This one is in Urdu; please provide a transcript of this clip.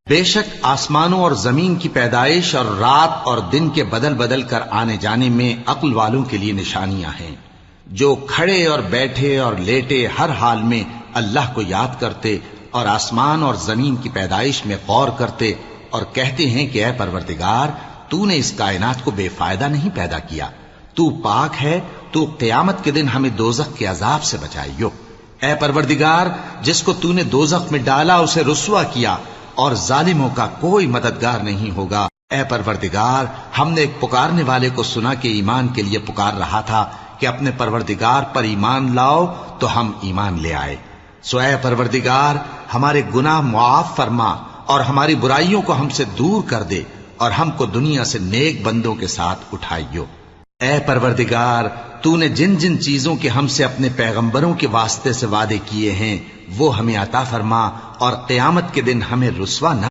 بے شک آسمانوں اور زمین کی پیدائش اور رات اور دن کے بدل بدل کر آنے جانے میں عقل والوں کے لیے نشانیاں ہیں، جو کھڑے اور بیٹھے اور لیٹے ہر حال میں اللہ کو یاد کرتے اور آسمان اور زمین کی پیدائش میں غور کرتے اور کہتے ہیں کہ اے پروردگار، تو نے اس کائنات کو بے فائدہ نہیں پیدا کیا، تو پاک ہے، تو قیامت کے دن ہمیں دوزخ کے عذاب سے بچائیو۔ اے پروردگار، جس کو تو نے دوزخ میں ڈالا اسے رسوا کیا، اور ظالموں کا کوئی مددگار نہیں ہوگا۔ اے پروردگار، ہم نے ایک پکارنے والے کو سنا کہ ایمان کے لیے پکار رہا تھا کہ اپنے پروردگار پر ایمان لاؤ، تو ہم ایمان لے آئے۔ سو اے پروردگار، ہمارے گناہ معاف فرما اور ہماری برائیوں کو ہم سے دور کر دے، اور ہم کو دنیا سے نیک بندوں کے ساتھ اٹھائیو۔ اے پروردگار، تو نے جن جن چیزوں کے ہم سے اپنے پیغمبروں کے واسطے سے وعدے کیے ہیں وہ ہمیں عطا فرما، اور قیامت کے دن ہمیں رسوا نہ